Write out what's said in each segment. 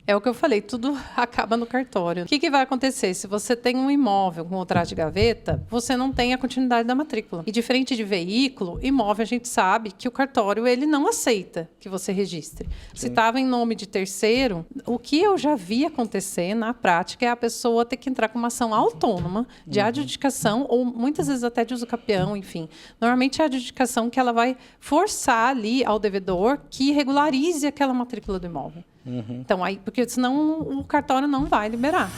É o que eu falei, tudo acaba no cartório. O que vai acontecer? Se você tem um imóvel com contrato de gaveta, você não tem a continuidade da matrícula. E diferente de veículo, imóvel a gente sabe que o cartório ele não aceita que você registre. Se estava em nome de terceiro, o que eu já vi acontecer na prática é a pessoa ter que entrar com uma ação autônoma de adjudicação ou muitas vezes até de uso capião, enfim. Normalmente é a adjudicação que ela vai forçar ali ao devedor que regularize aquela matrícula do imóvel. Então, aí, porque senão o cartório não vai liberar.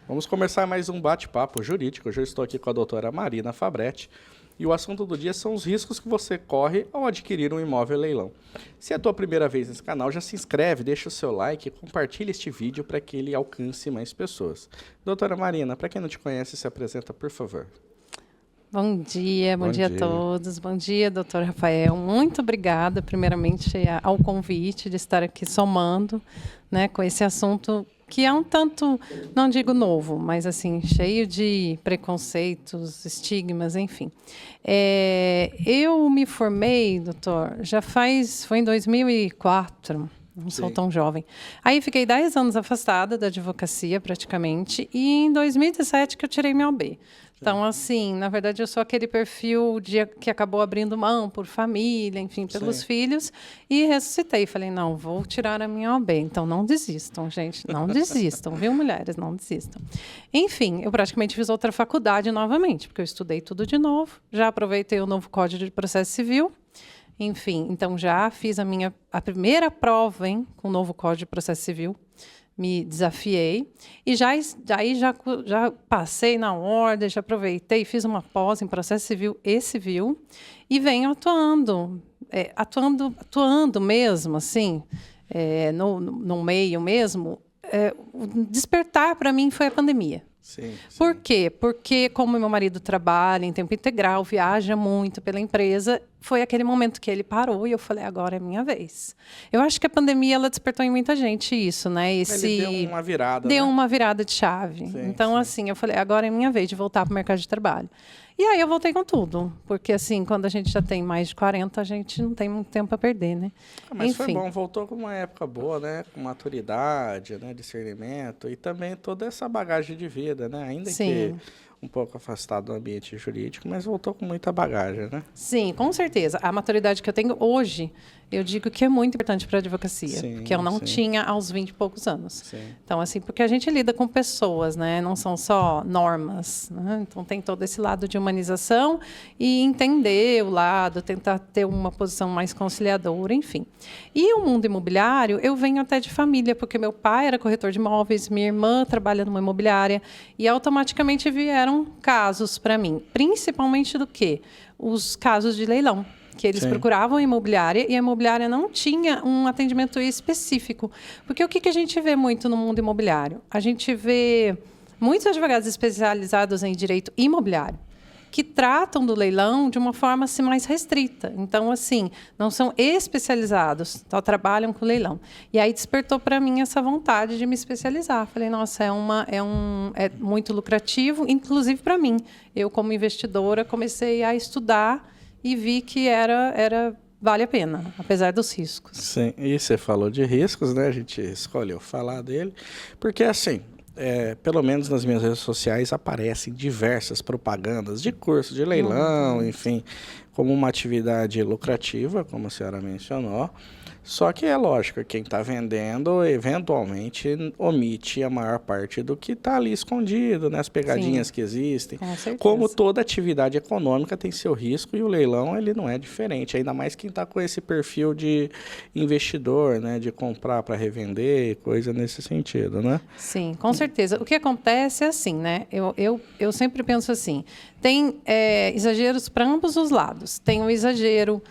Vamos começar mais um bate-papo jurídico. Hoje eu estou aqui com a doutora Marina Fabretti e o assunto do dia são os riscos que você corre ao adquirir um imóvel em leilão. Se é a tua primeira vez nesse canal, já se inscreve, deixa o seu like e compartilha este vídeo para que ele alcance mais pessoas. Doutora Marina, para quem não te conhece, se apresenta, por favor. Bom dia a todos. Bom dia, doutor Rafael. Muito obrigada, primeiramente, ao convite de estar aqui somando, né, com esse assunto que é um tanto, não digo novo, mas assim, cheio de preconceitos, estigmas, enfim. Eu me formei, doutor, foi em 2004, não sou tão jovem. Aí fiquei 10 anos afastada da advocacia, praticamente, e em 2017 que eu tirei minha OAB. Então, assim, na verdade, eu sou aquele perfil que acabou abrindo mão por família, enfim, pelos filhos, e ressuscitei. Falei, não, vou tirar a minha OAB. Então, não desistam, gente, não desistam, viu, mulheres? Não desistam. Enfim, eu praticamente fiz outra faculdade novamente, porque eu estudei tudo de novo, já aproveitei o novo Código de Processo Civil, enfim, então já fiz a primeira prova, com o novo Código de Processo Civil, me desafiei e já passei na ordem, já aproveitei, fiz uma pós em processo civil e venho atuando mesmo, assim, no meio mesmo. O despertar para mim foi a pandemia. Sim. Por quê? Porque como meu marido trabalha em tempo integral, viaja muito pela empresa, foi aquele momento que ele parou e eu falei, agora é minha vez. Eu acho que a pandemia ela despertou em muita gente isso, né? Ele deu uma virada, Deu uma virada de chave. Então, assim, eu falei, agora é minha vez de voltar para o mercado de trabalho. E aí eu voltei com tudo, porque assim, quando a gente já tem mais de 40, a gente não tem muito tempo a perder, né? Mas enfim. Foi bom, voltou com uma época boa, né? Com maturidade, né? Discernimento e também toda essa bagagem de vida, né? Ainda que um pouco afastado do ambiente jurídico, mas voltou com muita bagagem, né? Sim, com certeza. A maturidade que eu tenho hoje, eu digo que é muito importante para a advocacia, que eu não tinha aos 20 e poucos anos. Então, assim, porque a gente lida com pessoas, né? Não são só normas, né? Então, tem todo esse lado de humanização e entender o lado, tentar ter uma posição mais conciliadora, enfim. E o mundo imobiliário, eu venho até de família, porque meu pai era corretor de imóveis, minha irmã trabalha numa imobiliária, e automaticamente vieram casos para mim, principalmente do quê? Os casos de leilão, que eles procuravam a imobiliária e a imobiliária não tinha um atendimento específico. Porque o que a gente vê muito no mundo imobiliário? A gente vê muitos advogados especializados em direito imobiliário que tratam do leilão de uma forma assim, mais restrita. Então, assim, não são especializados, só trabalham com leilão. E aí despertou para mim essa vontade de me especializar. Falei, nossa, é muito lucrativo, inclusive para mim. Eu, como investidora, comecei a estudar e vi que vale a pena, apesar dos riscos. Sim, e você falou de riscos, né? A gente escolheu falar dele, porque assim... pelo menos nas minhas redes sociais aparecem diversas propagandas de curso, de leilão, enfim, como uma atividade lucrativa, como a senhora mencionou. Só que é lógico, quem está vendendo, eventualmente, omite a maior parte do que está ali escondido, né? As pegadinhas que existem. Como toda atividade econômica tem seu risco, e o leilão ele não é diferente. Ainda mais quem está com esse perfil de investidor, né? De comprar para revender, coisa nesse sentido, né? Sim, com certeza. O que acontece é assim, né? Eu sempre penso assim, tem exageros para ambos os lados. Tem um exagero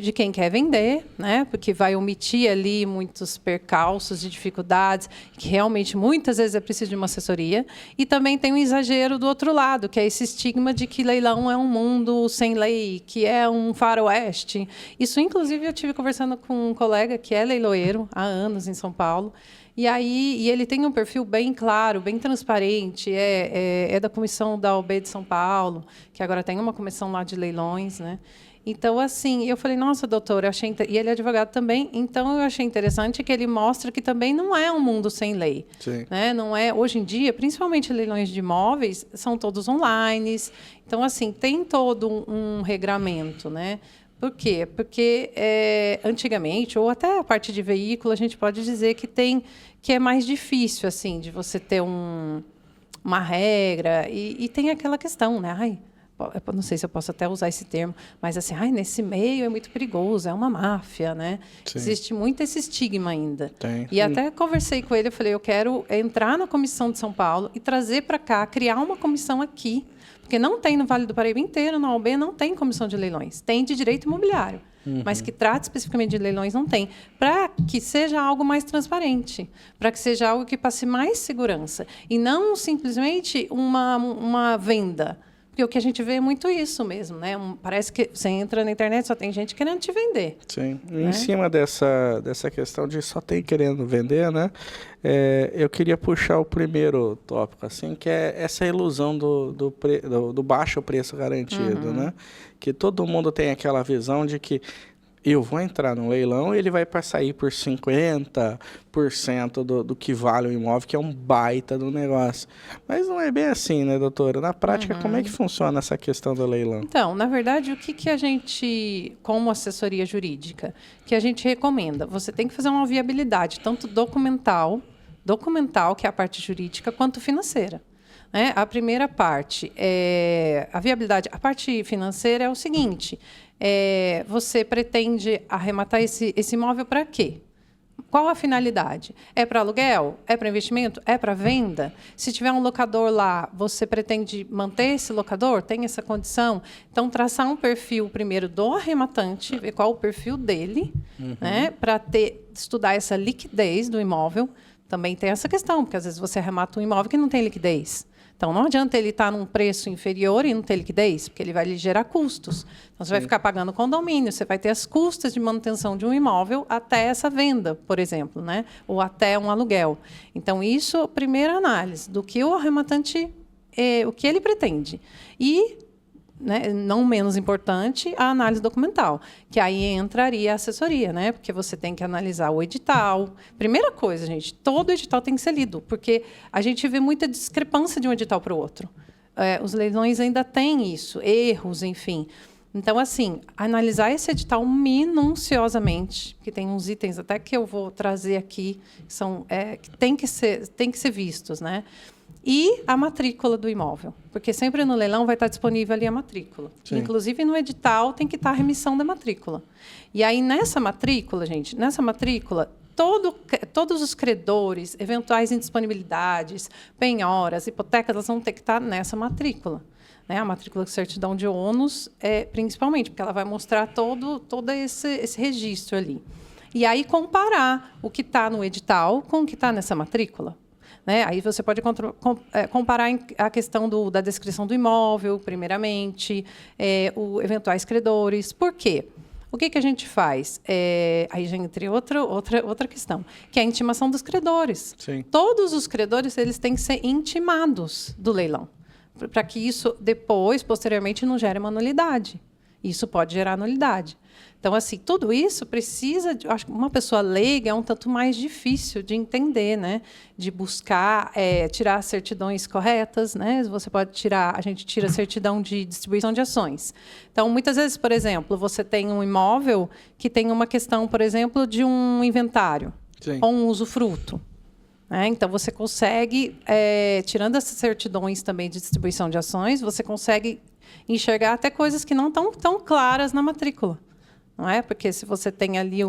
de quem quer vender, né? Porque vai omitir ali muitos percalços e dificuldades, que realmente muitas vezes é preciso de uma assessoria. E também tem um exagero do outro lado, que é esse estigma de que leilão é um mundo sem lei, que é um faroeste. Isso, inclusive, eu tive conversando com um colega que é leiloeiro há anos em São Paulo. E ele tem um perfil bem claro, bem transparente, é da comissão da OAB de São Paulo, que agora tem uma comissão lá de leilões, né? Então, assim, eu falei, nossa, doutor, eu achei... E ele é advogado também, então eu achei interessante que ele mostra que também não é um mundo sem lei. Sim. Né? Não é, hoje em dia, principalmente leilões de imóveis, são todos online. Então, assim, tem todo um regramento, né? Por quê? Porque antigamente, ou até a parte de veículo, a gente pode dizer que é mais difícil, assim, de você ter uma regra. E tem aquela questão, né? Ai, eu não sei se eu posso até usar esse termo, mas assim, nesse meio é muito perigoso, é uma máfia, né? Sim. Existe muito esse estigma ainda. Tem. E até conversei com ele, eu falei, eu quero entrar na comissão de São Paulo e trazer para cá, criar uma comissão aqui, porque não tem no Vale do Paraíba inteiro, na OAB não tem comissão de leilões, tem de direito imobiliário. Mas que trate especificamente de leilões não tem, para que seja algo mais transparente, para que seja algo que passe mais segurança, e não simplesmente uma venda. Porque o que a gente vê é muito isso mesmo, né? Parece que você entra na internet, só tem gente querendo te vender. Sim. Em cima dessa questão de só tem querendo vender, né? Eu queria puxar o primeiro tópico, assim, que é essa ilusão do baixo preço garantido, né? Que todo mundo tem aquela visão de que eu vou entrar no leilão e ele vai sair por 50% do que vale o imóvel, que é um baita do negócio. Mas não é bem assim, né, doutora? Na prática, como é que funciona essa questão do leilão? Então, na verdade, o que a gente, como assessoria jurídica, que a gente recomenda? Você tem que fazer uma viabilidade, tanto documental, que é a parte jurídica, quanto financeira. Né? A primeira parte, a viabilidade, a parte financeira é o seguinte... você pretende arrematar esse imóvel para quê? Qual a finalidade? É para aluguel? É para investimento? É para venda? Se tiver um locador lá, você pretende manter esse locador? Tem essa condição? Então, traçar um perfil primeiro do arrematante, ver qual o perfil dele, né, para estudar essa liquidez do imóvel. Também tem essa questão, porque às vezes você arremata um imóvel que não tem liquidez. Então, não adianta ele estar num preço inferior e não ter liquidez, porque ele vai lhe gerar custos. Então, você vai ficar pagando condomínio, você vai ter as custas de manutenção de um imóvel até essa venda, por exemplo, né? Ou até um aluguel. Então, isso, primeira análise do que o arrematante, o que ele pretende. E, né, não menos importante, a análise documental, que aí entraria a assessoria, né? Porque você tem que analisar o edital. Primeira coisa, gente, todo edital tem que ser lido, porque a gente vê muita discrepância de um edital para o outro. Os leilões ainda têm isso, erros, enfim. Então, assim, analisar esse edital minuciosamente, que tem uns itens até que eu vou trazer aqui, que tem que ser vistos, né? E a matrícula do imóvel, porque sempre no leilão vai estar disponível ali a matrícula. Sim. Inclusive, no edital tem que estar a remissão da matrícula. E aí, nessa matrícula, todos os credores, eventuais indisponibilidades, penhoras, hipotecas, elas vão ter que estar nessa matrícula. Né? A matrícula de certidão de ônus, principalmente, porque ela vai mostrar todo esse registro ali. E aí, comparar o que está no edital com o que está nessa matrícula. Né? Aí você pode comparar a questão da descrição do imóvel, primeiramente, os eventuais credores. Por quê? O que a gente faz? Aí já entre outra questão, que é a intimação dos credores. Sim. Todos os credores eles têm que ser intimados do leilão, para que isso depois, posteriormente, não gere uma nulidade. Isso pode gerar nulidade. Então, assim, tudo isso precisa... Acho que uma pessoa leiga é um tanto mais difícil de entender, né? De buscar, tirar certidões corretas, né? Você pode tirar... A gente tira certidão de distribuição de ações. Então, muitas vezes, por exemplo, você tem um imóvel que tem uma questão, por exemplo, de um inventário. Sim. Ou um usufruto. Né? Então, você consegue, tirando essas certidões também de distribuição de ações, você consegue enxergar até coisas que não estão tão claras na matrícula. Não é? Porque se você tem ali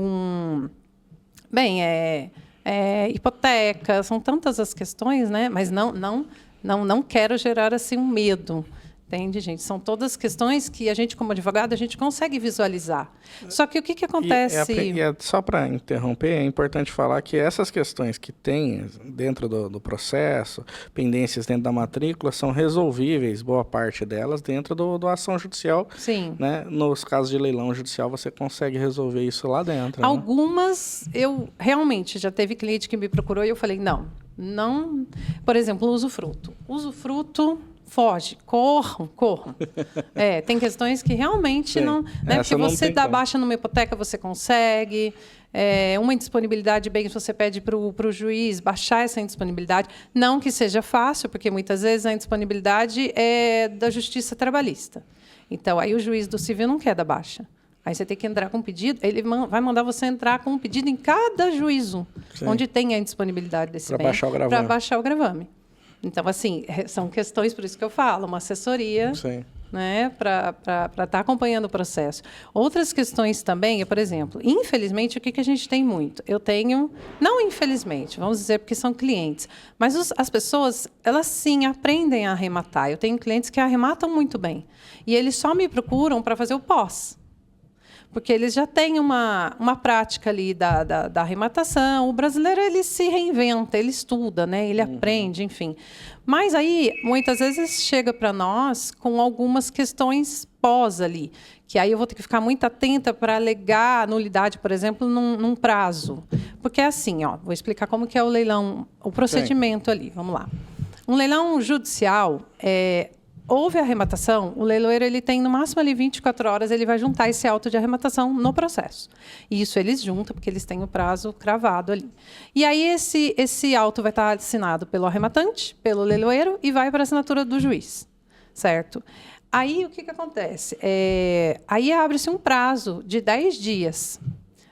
hipoteca, são tantas as questões, né? Mas não quero gerar assim um medo. Entende, gente? São todas questões que a gente, como advogado, a gente consegue visualizar. Só que o que acontece... Só para interromper, é importante falar que essas questões que tem dentro do processo, pendências dentro da matrícula, são resolvíveis, boa parte delas, dentro da ação judicial. Sim. Né? Nos casos de leilão judicial, você consegue resolver isso lá dentro. Algumas, eu realmente, já teve cliente que me procurou e eu falei, não. Por exemplo, o usufruto. Usufruto... foge, corram. Tem questões que realmente não... Né, porque você dá baixa numa hipoteca, você consegue... uma indisponibilidade, bem, você pede para o juiz baixar essa indisponibilidade. Não que seja fácil, porque muitas vezes a indisponibilidade é da justiça trabalhista. Então, aí o juiz do civil não quer dar baixa. Aí você tem que entrar com um pedido, ele vai mandar você entrar com um pedido em cada juízo, onde tem a indisponibilidade desse bem, para baixar o gravame. Então, assim, são questões, por isso que eu falo, uma assessoria... Sim. Né, para estar acompanhando o processo. Outras questões também, por exemplo, infelizmente, o que a gente tem muito? Eu tenho, não infelizmente, vamos dizer, porque são clientes, mas as pessoas, elas sim aprendem a arrematar. Eu tenho clientes que arrematam muito bem. E eles só me procuram para fazer o pós. Porque eles já têm uma prática ali da arrematação. O brasileiro, ele se reinventa, ele estuda, né? Ele aprende, enfim. Mas aí, muitas vezes, chega para nós com algumas questões pós ali, que aí eu vou ter que ficar muito atenta para alegar a nulidade, por exemplo, num prazo. Porque é assim, vou explicar como que é o leilão, o procedimento ali. Vamos lá. Um leilão judicial, houve a arrematação, o leiloeiro ele tem no máximo ali 24 horas, ele vai juntar esse auto de arrematação no processo. E isso eles juntam, porque eles têm o prazo cravado ali. E aí esse auto vai estar assinado pelo arrematante, pelo leiloeiro, e vai para a assinatura do juiz. Certo? Aí o que acontece? Aí abre-se um prazo de 10 dias.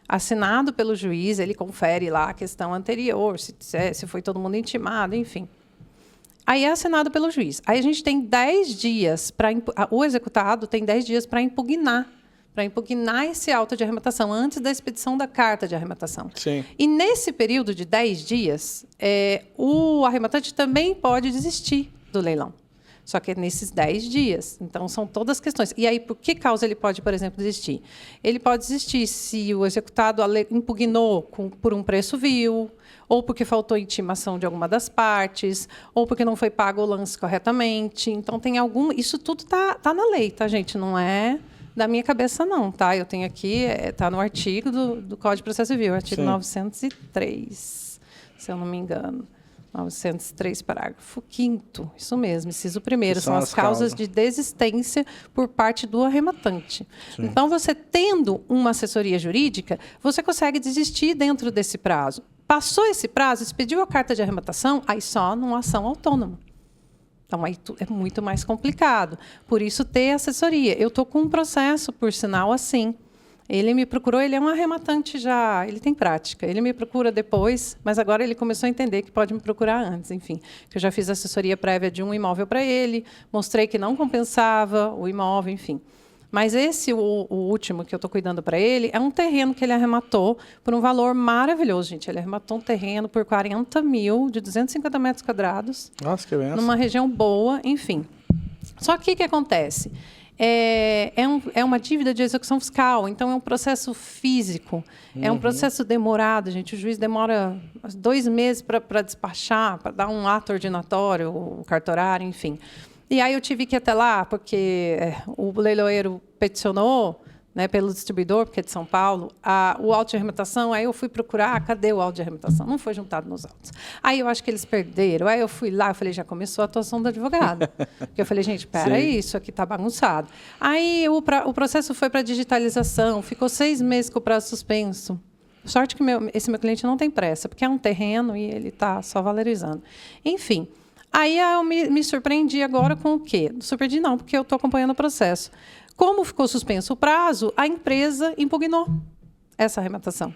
Assinado pelo juiz, ele confere lá a questão anterior, se foi todo mundo intimado, enfim. Aí é assinado pelo juiz. Aí a gente tem 10 dias para... O executado tem 10 dias para impugnar esse auto de arrematação, antes da expedição da carta de arrematação. Sim. E nesse período de 10 dias, o arrematante também pode desistir do leilão. Só que é nesses 10 dias. Então, são todas questões. E aí, por que causa ele pode, por exemplo, desistir? Ele pode desistir se o executado impugnou por um preço vil, ou porque faltou intimação de alguma das partes, ou porque não foi pago o lance corretamente. Então, tem algum... Isso tudo tá na lei, tá, gente? Não é da minha cabeça, não, tá? Eu tenho aqui, tá no artigo do Código de Processo Civil, artigo 903, se eu não me engano. 903, parágrafo 5º. Isso mesmo, inciso 1º. São as causas de desistência por parte do arrematante. Sim. Então, você tendo uma assessoria jurídica, você consegue desistir dentro desse prazo. Passou esse prazo, expediu a carta de arrematação, aí só numa ação autônoma. Então, aí é muito mais complicado. Por isso, ter assessoria. Eu estou com um processo, por sinal, assim. Ele me procurou, ele é um arrematante já, ele tem prática. Ele me procura depois, mas agora ele começou a entender que pode me procurar antes, enfim. Que eu já fiz assessoria prévia de um imóvel para ele, mostrei que não compensava o imóvel, enfim. Mas o último que eu estou cuidando para ele, é um terreno que ele arrematou por um valor maravilhoso, gente. Ele arrematou um terreno por 40 mil, de 250 metros quadrados. Nossa, que benção. Numa região boa, enfim. Só que o que acontece? É uma dívida de execução fiscal, então é um processo físico, é um processo demorado, gente. O juiz demora 2 meses para despachar, para dar um ato ordinatório, o cartorário, enfim. E aí eu tive que ir até lá, porque o leiloeiro peticionou, né, pelo distribuidor, porque é de São Paulo, o auto de arrematação. Aí eu fui procurar, cadê o auto de arrematação? Não foi juntado nos autos. Aí eu acho que eles perderam. Aí eu fui lá, eu falei, já começou a atuação do advogado. Porque eu falei, gente, espera aí, isso aqui está bagunçado. Aí o processo foi para digitalização, ficou 6 meses com o prazo suspenso. Sorte que esse meu cliente não tem pressa, porque é um terreno e ele está só valorizando. Enfim, aí eu me surpreendi agora com o quê? Não surpreendi não, porque eu estou acompanhando o processo. Como ficou suspenso o prazo, a empresa impugnou essa arrematação,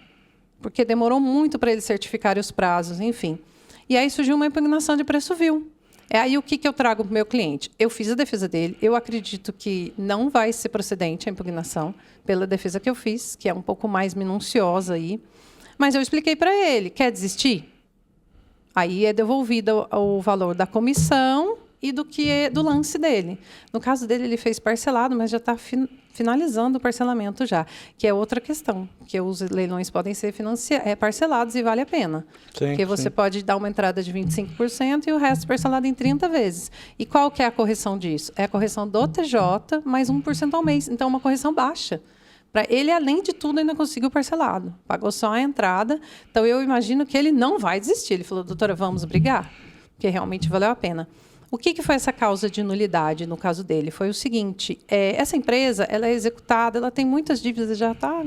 porque demorou muito para eles certificarem os prazos, enfim. E aí surgiu uma impugnação de preço vil. Aí o que eu trago para o meu cliente? Eu fiz a defesa dele, eu acredito que não vai ser procedente a impugnação pela defesa que eu fiz, que é um pouco mais minuciosa aí, mas eu expliquei para ele, quer desistir? Aí é devolvido o valor da comissão e do lance dele. No caso dele, ele fez parcelado, mas já está finalizando o parcelamento já, que é outra questão, que os leilões podem ser parcelados e vale a pena. Sim, porque você pode dar uma entrada de 25% e o resto parcelado em 30 vezes. E qual que é a correção disso? É a correção do TJ mais 1% ao mês. Então, uma correção baixa. Para ele, além de tudo, ainda conseguiu parcelado. Pagou só a entrada. Então, eu imagino que ele não vai desistir. Ele falou, doutora, vamos brigar? Porque realmente valeu a pena. O que foi essa causa de nulidade no caso dele? Foi o seguinte, essa empresa ela é executada, ela tem muitas dívidas, já está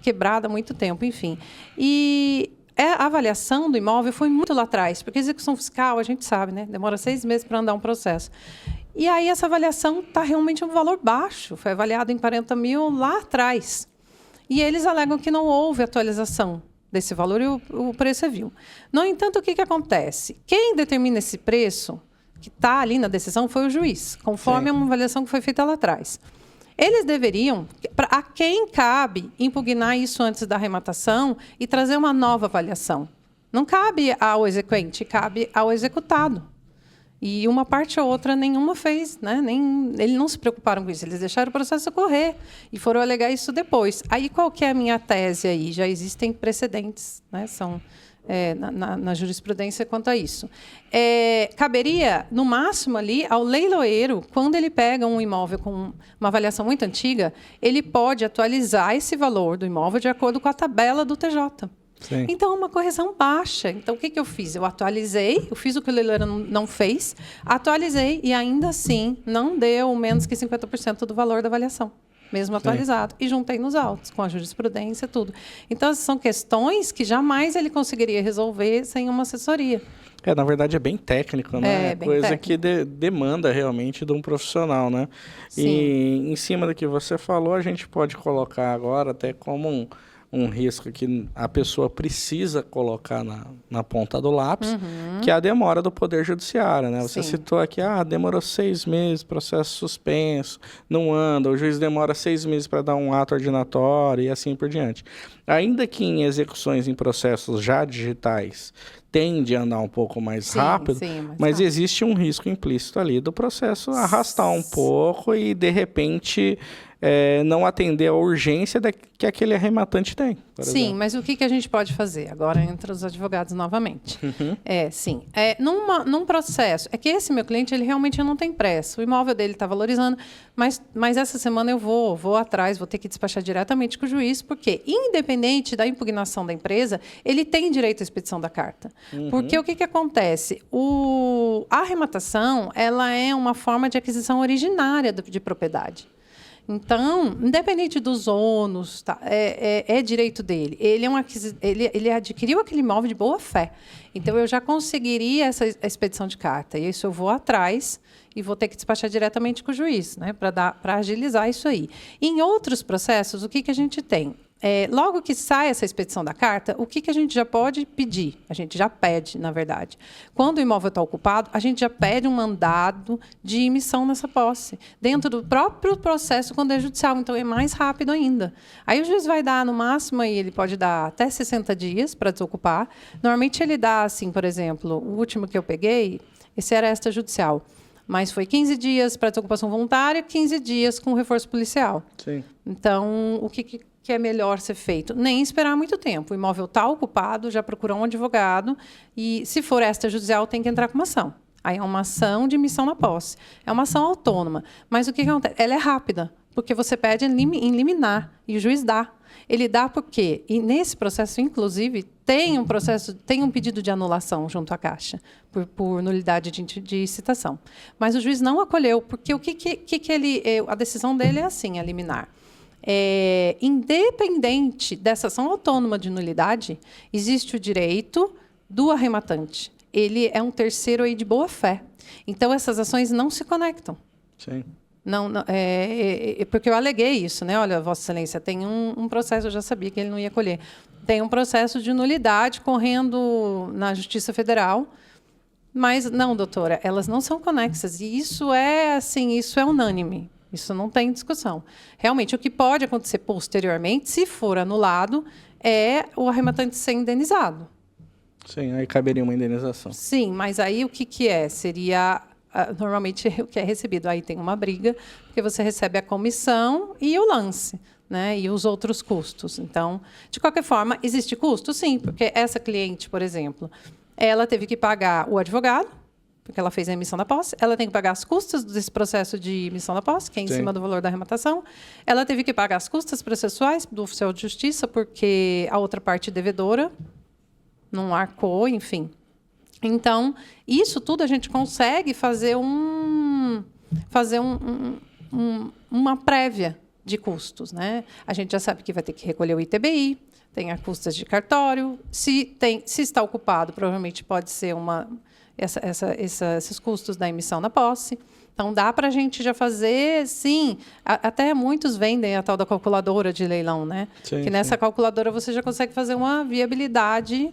quebrada há muito tempo, enfim. E a avaliação do imóvel foi muito lá atrás, porque a execução fiscal, a gente sabe, né? Demora 6 meses para andar um processo. E aí essa avaliação está realmente um valor baixo, foi avaliado em 40 mil lá atrás. E eles alegam que não houve atualização desse valor e o preço é vil. No entanto, o que acontece? Quem determina esse preço, que está ali na decisão, foi o juiz, conforme uma avaliação que foi feita lá atrás. Eles deveriam, a quem cabe impugnar isso antes da arrematação e trazer uma nova avaliação? Não cabe ao exequente, cabe ao executado. E uma parte ou outra, nenhuma fez, né? Eles não se preocuparam com isso, eles deixaram o processo correr e foram alegar isso depois. Aí, qual que é a minha tese aí? Já existem precedentes, né? Na jurisprudência quanto a isso. Caberia, no máximo, ali, ao leiloeiro, quando ele pega um imóvel com uma avaliação muito antiga, ele pode atualizar esse valor do imóvel de acordo com a tabela do TJ. Sim. Então, uma correção baixa. Então, o que eu fiz? Eu atualizei, eu fiz o que o leiloeiro não fez, atualizei e, ainda assim, não deu menos que 50% do valor da avaliação, mesmo atualizado. E juntei nos autos, com a jurisprudência, tudo. Então, são questões que jamais ele conseguiria resolver sem uma assessoria. Na verdade, é bem técnico, né? Bem coisa técnico. que demanda realmente de um profissional, né? Sim. E, em cima do que você falou, a gente pode colocar agora até como um risco que a pessoa precisa colocar na ponta do lápis, que é a demora do Poder Judiciário, né? Você citou aqui, demorou 6 meses, processo suspenso, não anda, o juiz demora 6 meses para dar um ato ordinatório e assim por diante. Ainda que em execuções em processos já digitais tende a andar um pouco mais rápido, mas existe um risco implícito ali do processo arrastar um pouco e, de repente, não atender a urgência que aquele arrematante tem. Sim, mas o que a gente pode fazer? Agora entra os advogados novamente. Num processo, é que esse meu cliente ele realmente não tem pressa. O imóvel dele está valorizando, mas essa semana eu vou atrás, vou ter que despachar diretamente com o juiz, porque, independente da impugnação da empresa, ele tem direito à expedição da carta. Porque o que acontece? A arrematação ela é uma forma de aquisição originária de propriedade. Então, independente dos ônus, é direito dele. Ele adquiriu aquele imóvel de boa fé. Então, eu já conseguiria essa expedição de carta. E isso eu vou atrás e vou ter que despachar diretamente com o juiz, né, para agilizar isso aí. Em outros processos, o que a gente tem? Logo que sai essa expedição da carta, o que a gente já pode pedir? A gente já pede, na verdade. Quando o imóvel está ocupado, a gente já pede um mandado de emissão nessa posse, dentro do próprio processo quando é judicial, então é mais rápido ainda. Aí o juiz vai dar, no máximo, aí ele pode dar até 60 dias para desocupar. Normalmente ele dá, assim, por exemplo, o último que eu peguei, esse era extrajudicial, mas foi 15 dias para desocupação voluntária, 15 dias com reforço policial. Sim. Então, o que é melhor ser feito? Nem esperar muito tempo. O imóvel está ocupado, já procurou um advogado e, se for extrajudicial, tem que entrar com uma ação. Aí é uma ação de emissão na posse. É uma ação autônoma. Mas o que acontece? Ela é rápida, porque você pede em liminar e o juiz dá. Ele dá por quê? E nesse processo, inclusive, tem um pedido de anulação junto à Caixa, por nulidade de citação. Mas o juiz não acolheu, porque a decisão dele é assim, a liminar. Independente dessa ação autônoma de nulidade, existe o direito do arrematante. Ele é um terceiro aí de boa fé. Então, essas ações não se conectam. Sim. Porque eu aleguei isso, né? Olha, Vossa Excelência, tem um processo, eu já sabia que ele não ia colher. Tem um processo de nulidade correndo na Justiça Federal, mas não, doutora, elas não são conexas. E isso é unânime. Isso não tem discussão. Realmente, o que pode acontecer posteriormente, se for anulado, é o arrematante ser indenizado. Sim, aí caberia uma indenização. Sim, mas aí o que é? Seria normalmente o que é recebido. Aí tem uma briga, porque você recebe a comissão e o lance, né? E os outros custos. Então, de qualquer forma, existe custo? Sim, porque essa cliente, por exemplo, ela teve que pagar o advogado, porque ela fez a emissão da posse, ela tem que pagar as custas desse processo de emissão da posse, que é em cima do valor da arrematação, ela teve que pagar as custas processuais do oficial de justiça, porque a outra parte devedora não arcou, enfim. Então, isso tudo a gente consegue fazer uma prévia de custos, né? A gente já sabe que vai ter que recolher o ITBI, tem as custas de cartório, se está ocupado, provavelmente pode ser esses custos da emissão da posse. Então, dá para a gente já fazer, sim, até muitos vendem a tal da calculadora de leilão, né? Sim, que nessa calculadora você já consegue fazer uma viabilidade.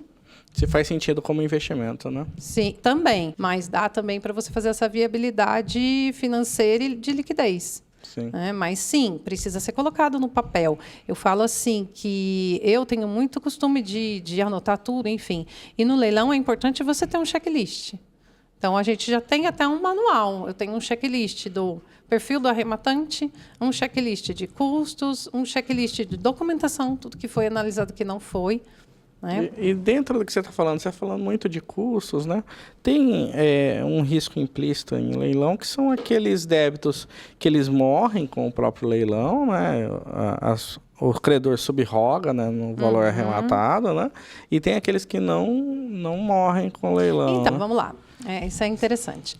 Se faz sentido como investimento, né? Sim, também. Mas dá também para você fazer essa viabilidade financeira e de liquidez. Sim. Mas, sim, precisa ser colocado no papel. Eu falo assim que eu tenho muito costume de anotar tudo, enfim. E no leilão é importante você ter um checklist. Então, a gente já tem até um manual. Eu tenho um checklist do perfil do arrematante, um checklist de custos, um checklist de documentação, tudo que foi analisado que não foi. Né? E dentro do que você está falando muito de custos, né? Tem um risco implícito em leilão, que são aqueles débitos que eles morrem com o próprio leilão, né? O credor subroga, né, no valor arrematado, né? E tem aqueles que não morrem com o leilão. Então, vamos lá. Isso é interessante.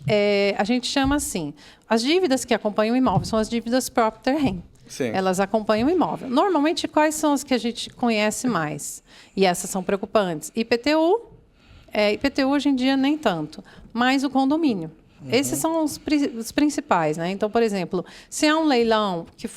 A gente chama assim, as dívidas que acompanham o imóvel são as dívidas próprio terreno. Sim. Elas acompanham o imóvel. Normalmente, quais são as que a gente conhece mais? E essas são preocupantes. IPTU hoje em dia nem tanto, mas o condomínio. Esses são os principais, né? Então, por exemplo, se há um leilão que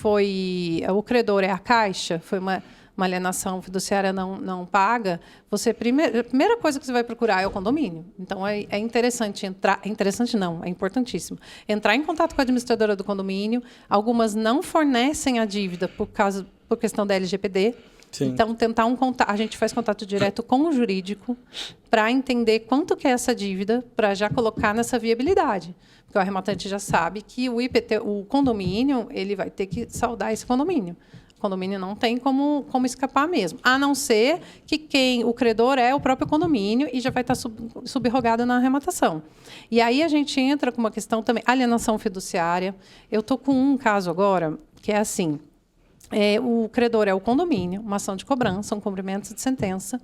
o credor é a Caixa, foi uma alienação fiduciária não paga, a primeira coisa que você vai procurar é o condomínio. Então, é interessante entrar... Interessante não, é importantíssimo. Entrar em contato com a administradora do condomínio. Algumas não fornecem a dívida por questão da LGPD. Sim. Então, a gente faz contato direto com o jurídico para entender quanto que é essa dívida, para já colocar nessa viabilidade. Porque o arrematante já sabe que o condomínio ele vai ter que saldar esse condomínio. O condomínio não tem como escapar mesmo, a não ser que o credor é o próprio condomínio e já vai estar subrogado na arrematação. E aí a gente entra com uma questão também, alienação fiduciária. Eu estou com um caso agora que é assim, o credor é o condomínio, uma ação de cobrança, um cumprimento de sentença,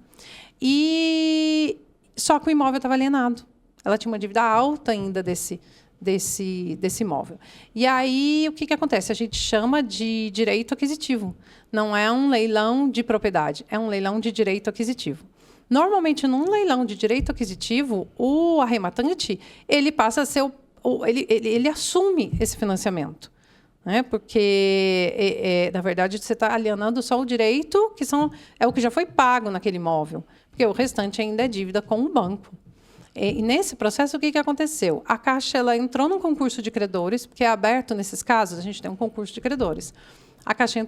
só que o imóvel estava alienado. Ela tinha uma dívida alta ainda desse imóvel. E aí, o que acontece? A gente chama de direito aquisitivo. Não é um leilão de propriedade, é um leilão de direito aquisitivo. Normalmente, num leilão de direito aquisitivo, o arrematante ele passa a ser ele assume esse financiamento. Né? Porque, na verdade, você está alienando só o direito, é o que já foi pago naquele imóvel, porque o restante ainda é dívida com o banco. E nesse processo, o que aconteceu? A Caixa ela entrou num concurso de credores, porque é aberto nesses casos, a gente tem um concurso de credores. A Caixa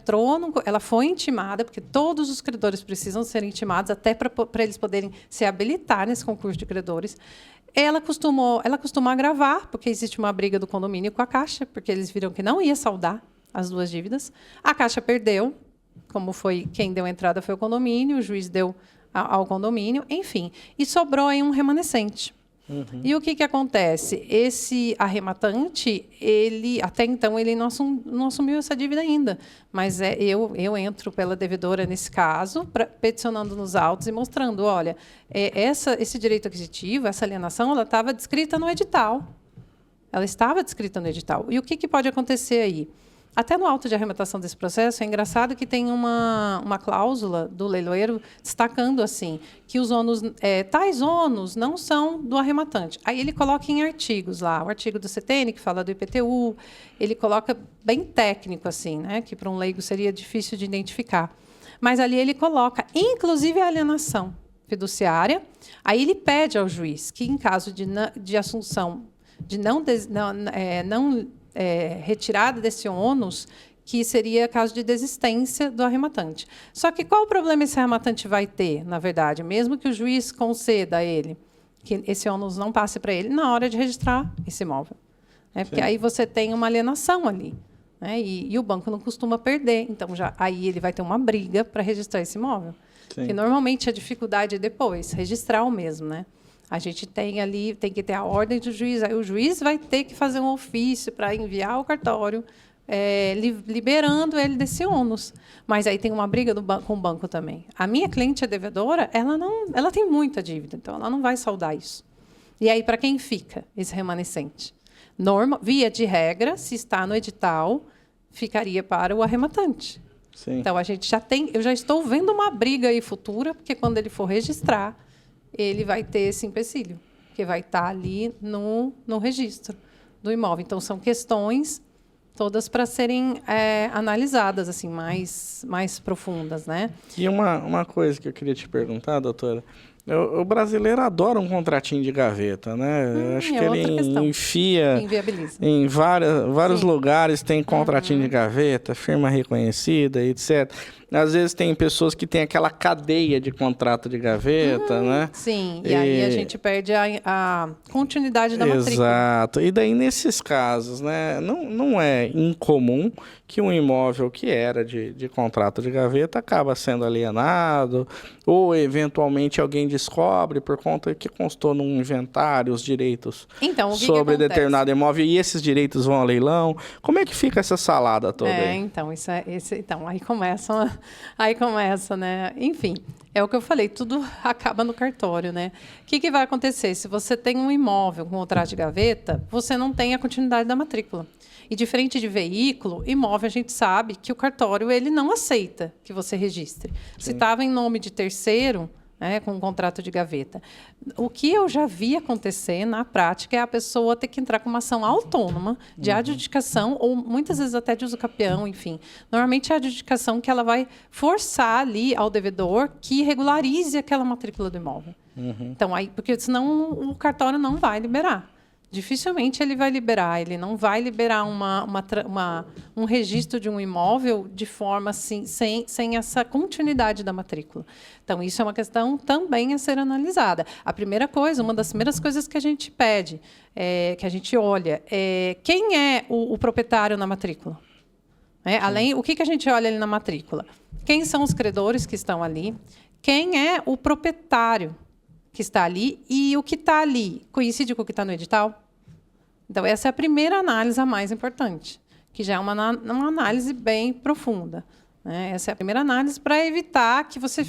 ela foi intimada, porque todos os credores precisam ser intimados, até para eles poderem se habilitar nesse concurso de credores. Ela costumou agravar, porque existe uma briga do condomínio com a Caixa, porque eles viram que não ia saldar as duas dívidas. A Caixa perdeu, quem deu entrada foi o condomínio, o juiz deu ao condomínio, enfim. E sobrou aí um remanescente. E o que acontece? Esse arrematante, até então, ele não assumiu essa dívida ainda. Mas eu entro pela devedora nesse caso, peticionando nos autos e mostrando, olha, esse direito aquisitivo, essa alienação, ela estava descrita no edital. Ela estava descrita no edital. E o que pode acontecer aí? Até no auto de arrematação desse processo, é engraçado que tem uma cláusula do leiloeiro destacando assim que os ônus, tais ônus não são do arrematante. Aí ele coloca em artigos lá, o artigo do CTN, que fala do IPTU, ele coloca bem técnico, assim, né, que para um leigo seria difícil de identificar. Mas ali ele coloca, inclusive, a alienação fiduciária. Aí ele pede ao juiz que, em caso de assunção, de não retirada desse ônus, que seria caso de desistência do arrematante. Só que qual o problema esse arrematante vai ter, na verdade? Mesmo que o juiz conceda a ele que esse ônus não passe para ele na hora de registrar esse imóvel. Porque aí você tem uma alienação ali. Né? E o banco não costuma perder. Então, aí ele vai ter uma briga para registrar esse imóvel. Sim. Que normalmente a dificuldade é depois, registrar o mesmo, né? A gente tem que ter a ordem do juiz. Aí o juiz vai ter que fazer um ofício para enviar ao cartório, liberando ele desse ônus. Mas aí tem uma briga com o banco também. A minha cliente, a devedora, ela tem muita dívida, então ela não vai saldar isso. E aí, para quem fica esse remanescente? Via de regra, se está no edital, ficaria para o arrematante. Sim. Então, eu já estou vendo uma briga aí futura, porque quando ele for registrar, ele vai ter esse empecilho, que vai estar ali no registro do imóvel. Então, são questões todas para serem analisadas, assim, mais profundas, né? E uma coisa que eu queria te perguntar, doutora, o brasileiro adora um contratinho de gaveta, né? Acho que ele enfia em vários lugares, tem contratinho de gaveta, firma reconhecida, etc. Às vezes tem pessoas que têm aquela cadeia de contrato de gaveta, né? Sim, e aí a gente perde a continuidade da matrícula. Exato. E daí, nesses casos, né, não é incomum que um imóvel que era de contrato de gaveta acaba sendo alienado, ou eventualmente alguém descobre por conta que constou num inventário os direitos sobre determinado imóvel e esses direitos vão a leilão. Como é que fica essa salada toda aí? Então, aí começa, né? Enfim, é o que eu falei, tudo acaba no cartório, né? O que vai acontecer? Se você tem um imóvel com contrato de gaveta, você não tem a continuidade da matrícula. E diferente de veículo, imóvel a gente sabe que o cartório ele não aceita que você registre. Sim. Se estava em nome de terceiro, com um contrato de gaveta. O que eu já vi acontecer na prática é a pessoa ter que entrar com uma ação autônoma de adjudicação ou muitas vezes até de uso capião, enfim. Normalmente é a adjudicação que ela vai forçar ali ao devedor que regularize aquela matrícula do imóvel. Então, porque senão o cartório não vai liberar. Dificilmente ele vai liberar, ele não vai liberar um registro de um imóvel de forma assim, sem essa continuidade da matrícula. Então, isso é uma questão também a ser analisada. A primeira coisa, uma das primeiras coisas que a gente pede, que a gente olha, quem é o proprietário na matrícula? O que a gente olha ali na matrícula? Quem são os credores que estão ali? Quem é o proprietário que está ali e o que está ali coincide com o que está no edital? Então, essa é a primeira análise a mais importante, que já é uma análise bem profunda, né? Essa é a primeira análise para evitar que você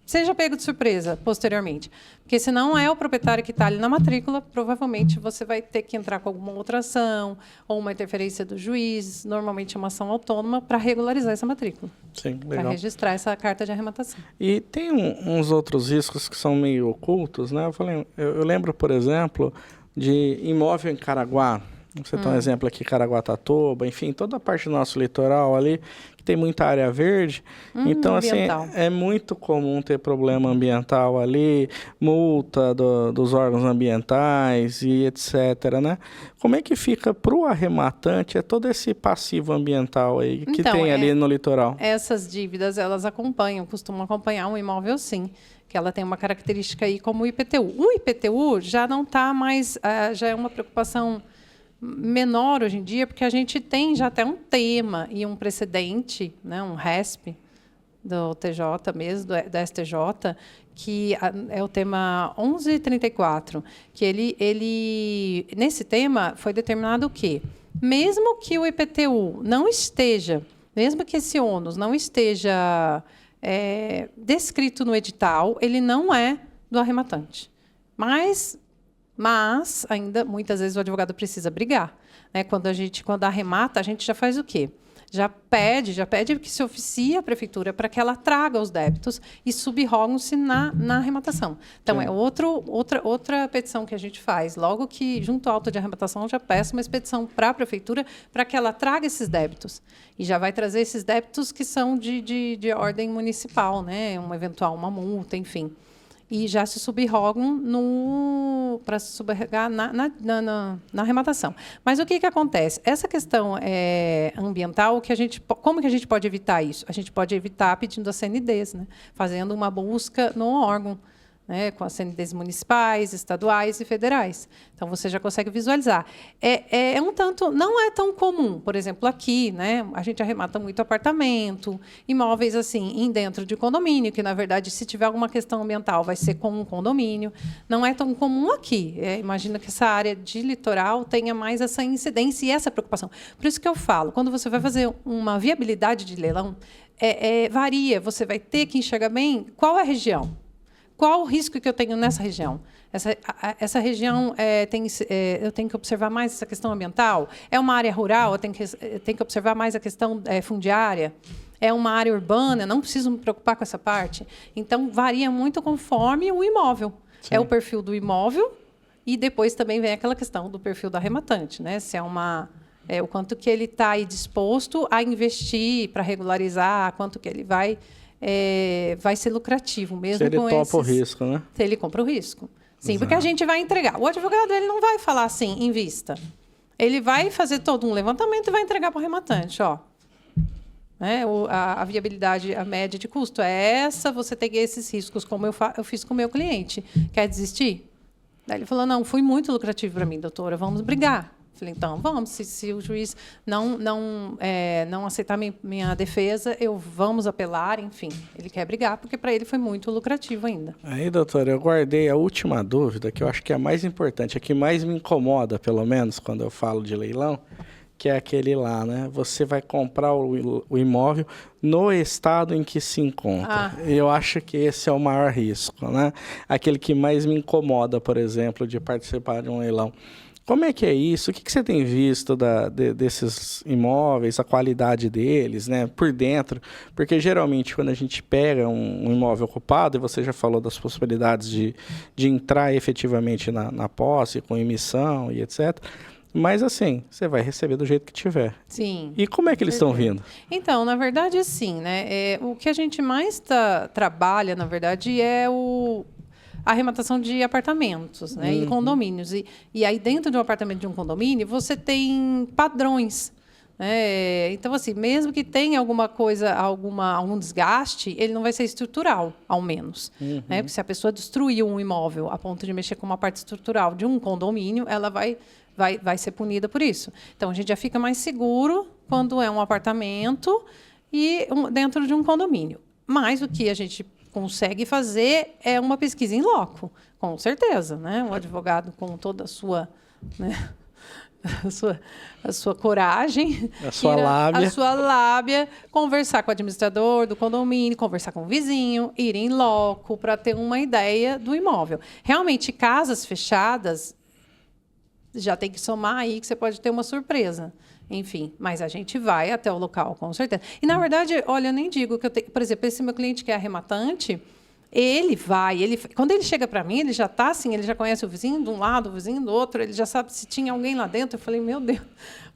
seja pego de surpresa posteriormente. Porque se não é o proprietário que está ali na matrícula, provavelmente você vai ter que entrar com alguma outra ação ou uma interferência do juiz, normalmente uma ação autônoma, para regularizar essa matrícula. Sim, legal. Para registrar essa carta de arrematação. E tem uns outros riscos que são meio ocultos, né? Eu lembro, por exemplo, de imóvel em Caraguá. Você tem um exemplo aqui, Caraguatatuba, enfim, toda a parte do nosso litoral ali, que tem muita área verde. Então, ambiental. Assim, é muito comum ter problema ambiental ali, multa dos órgãos ambientais e etc., né? Como é que fica para o arrematante todo esse passivo ambiental aí que tem ali no litoral? Essas dívidas, elas costumam acompanhar um imóvel, sim, que ela tem uma característica aí como o IPTU. O IPTU já não está mais, já é uma preocupação menor hoje em dia, porque a gente tem já até um tema e um precedente, né, um RESP do TJ mesmo, da STJ, que é o tema 1134, que ele nesse tema foi determinado o quê? Mesmo que o IPTU não esteja, mesmo que esse ônus não esteja descrito no edital, ele não é do arrematante. Mas ainda, muitas vezes, o advogado precisa brigar, né? Quando arremata, a gente já faz o quê? Já pede que se oficie a prefeitura para que ela traga os débitos e subrogam-se na arrematação. Então, é outra petição que a gente faz. Logo que, junto ao auto de arrematação, eu já peço uma expedição para a prefeitura para que ela traga esses débitos. E já vai trazer esses débitos que são de ordem municipal, né? Uma multa, enfim. E já se subrogam para se subrogar na arrematação. Mas o que acontece? Essa questão ambiental, como que a gente pode evitar isso? A gente pode evitar pedindo as CNDs, né? Fazendo uma busca no órgão, né, com as CNDs municipais, estaduais e federais. Então, você já consegue visualizar. Não é tão comum, por exemplo, aqui, né, a gente arremata muito apartamento, imóveis assim, dentro de condomínio, que, na verdade, se tiver alguma questão ambiental, vai ser com um condomínio. Não é tão comum aqui. Imagina que essa área de litoral tenha mais essa incidência e essa preocupação. Por isso que eu falo, quando você vai fazer uma viabilidade de leilão, varia, você vai ter que enxergar bem qual é a região. qual o risco que eu tenho nessa região? Essa região eu tenho que observar mais essa questão ambiental? É uma área rural? Eu tenho que observar mais a questão fundiária? É uma área urbana? Não preciso me preocupar com essa parte? Então, varia muito conforme o imóvel. Sim. É o perfil do imóvel e depois também vem aquela questão do perfil do arrematante, né? Se é o quanto que ele está aí disposto a investir para regularizar, quanto que ele vai ser lucrativo mesmo. Se ele topa o risco, né? Se ele compra o risco. Sim, exato. Porque a gente vai entregar. O advogado ele não vai falar assim, invista. Ele vai fazer todo um levantamento e vai entregar para o arrematante. Ó, né? A viabilidade, a média de custo é essa, você tem esses riscos, como eu fiz com o meu cliente. Quer desistir? Daí ele falou, não, foi muito lucrativo para mim, doutora, vamos brigar. Falei, então, vamos, se o juiz não aceitar minha defesa, vamos apelar, enfim. Ele quer brigar, porque para ele foi muito lucrativo ainda. Aí, doutora, eu guardei a última dúvida, que eu acho que é a mais importante, a que mais me incomoda, pelo menos, quando eu falo de leilão, que é aquele lá, né? Você vai comprar o imóvel no estado em que se encontra. Eu acho que esse é o maior risco, né? Aquele que mais me incomoda, por exemplo, de participar de um leilão. Como é que é isso? O que você tem visto desses imóveis, a qualidade deles, né, por dentro? Porque, geralmente, quando a gente pega um imóvel ocupado, e você já falou das possibilidades de entrar efetivamente na posse, com emissão e etc., mas, assim, você vai receber do jeito que tiver. Sim. E como é que eles estão vindo? Então, na verdade, assim, né, o que a gente mais trabalha, na verdade, é a arrematação de apartamentos, né, e condomínios. E aí, dentro de um apartamento de um condomínio, você tem padrões. Então, assim, mesmo que tenha alguma coisa, algum desgaste, ele não vai ser estrutural, ao menos. Né? Porque se a pessoa destruiu um imóvel a ponto de mexer com uma parte estrutural de um condomínio, ela vai ser punida por isso. Então, a gente já fica mais seguro quando é um apartamento e dentro de um condomínio. Mas o que a gente consegue fazer é uma pesquisa in loco, com certeza, né? O advogado, com toda a sua, né, a sua coragem, a sua lábia, conversar com o administrador do condomínio, conversar com o vizinho, ir in loco para ter uma ideia do imóvel. Realmente, casas fechadas já tem que somar aí que você pode ter uma surpresa. Enfim, mas a gente vai até o local, com certeza. E, na verdade, olha, eu nem digo que eu tenho... Por exemplo, esse meu cliente que é arrematante, quando ele chega para mim, ele já está assim, ele já conhece o vizinho de um lado, o vizinho do outro, ele já sabe se tinha alguém lá dentro. Eu falei, meu Deus,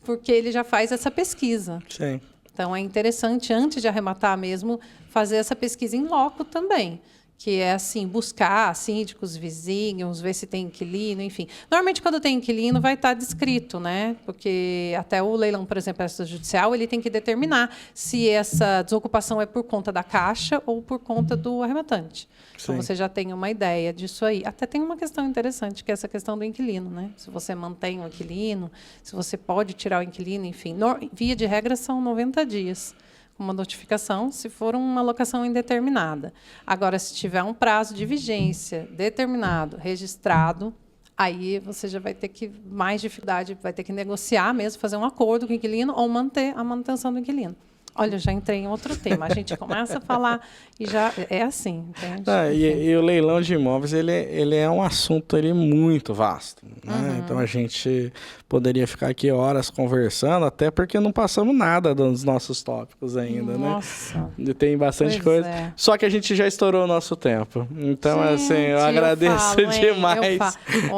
porque ele já faz essa pesquisa. Sim. Então, é interessante, antes de arrematar mesmo, fazer essa pesquisa in loco também. Que é, assim, buscar síndicos, vizinhos, ver se tem inquilino, enfim. Normalmente, quando tem inquilino, vai estar descrito, né? Porque até o leilão, por exemplo, extrajudicial, ele tem que determinar se essa desocupação é por conta da Caixa ou por conta do arrematante. Sim. Então, você já tem uma ideia disso aí. Até tem uma questão interessante, que é essa questão do inquilino, né? Se você mantém o inquilino, se você pode tirar o inquilino, enfim. Via de regra, são 90 dias. Uma notificação, se for uma locação indeterminada. Agora, se tiver um prazo de vigência determinado, registrado, aí você já vai ter que mais dificuldade, vai ter que negociar mesmo, fazer um acordo com o inquilino ou manter a manutenção do inquilino. Olha, já entrei em outro tema. A gente começa a falar e já é assim, entende? E o leilão de imóveis, ele é um assunto muito vasto. Né? Então, a gente poderia ficar aqui horas conversando, até porque não passamos nada dos nossos tópicos ainda. Nossa. Né? Tem bastante coisa. É. Só que a gente já estourou o nosso tempo. Então, gente, assim, eu agradeço demais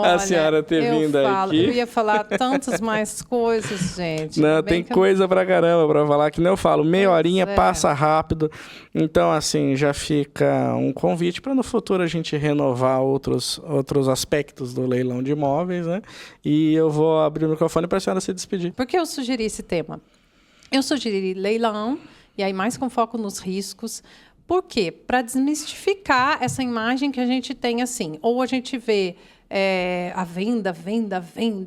a senhora ter vindo aqui. Eu ia falar tantas mais coisas, gente. Não, tem coisa pra caramba pra falar, que nem eu falo. Meia horinha passa rápido. Então, assim, já fica um convite para no futuro a gente renovar outros aspectos do leilão de imóveis, né? E eu vou abrir o microfone para a senhora se despedir. Por que eu sugeri esse tema? Eu sugeri leilão, e aí mais com foco nos riscos. Por quê? Para desmistificar essa imagem que a gente tem, assim. Ou a gente vê a venda,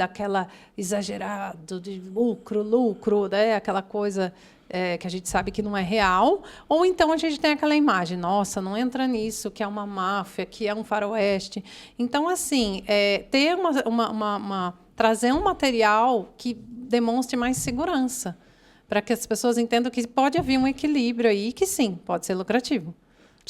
aquela exagerado de lucro, né? Aquela coisa... que a gente sabe que não é real, ou então a gente tem aquela imagem, nossa, não entra nisso, que é uma máfia, que é um faroeste. Então, assim, ter trazer um material que demonstre mais segurança, para que as pessoas entendam que pode haver um equilíbrio aí, que sim, pode ser lucrativo.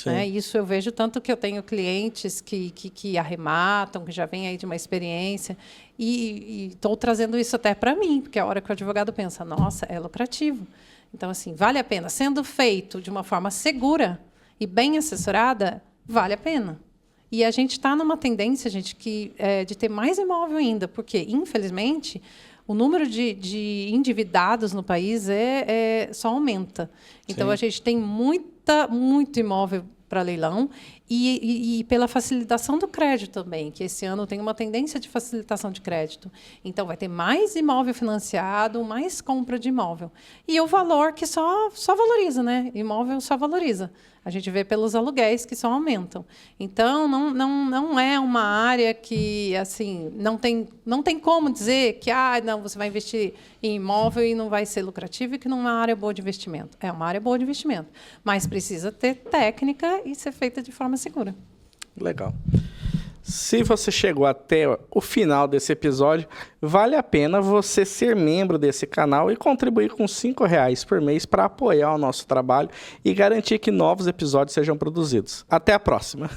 Né? Isso eu vejo tanto que eu tenho clientes que arrematam, que já vêm aí de uma experiência, e estou trazendo isso até para mim, porque é a hora que o advogado pensa, nossa, é lucrativo. Então, assim, vale a pena. Sendo feito de uma forma segura e bem assessorada, vale a pena. E a gente está numa tendência, gente, de ter mais imóvel ainda, porque, infelizmente, o número de endividados no país só aumenta. Então, a gente tem muito imóvel para leilão e pela facilitação do crédito também, que esse ano tem uma tendência de facilitação de crédito. Então, vai ter mais imóvel financiado, mais compra de imóvel. E o valor que só valoriza, né? Imóvel só valoriza. A gente vê pelos aluguéis que só aumentam. Então, não é uma área que assim não tem como dizer que não, você vai investir em imóvel e não vai ser lucrativo e que não é uma área boa de investimento. É uma área boa de investimento, mas precisa ter técnica e ser feita de forma segura. Legal. Se você chegou até o final desse episódio, vale a pena você ser membro desse canal e contribuir com R$5 por mês para apoiar o nosso trabalho e garantir que novos episódios sejam produzidos. Até a próxima!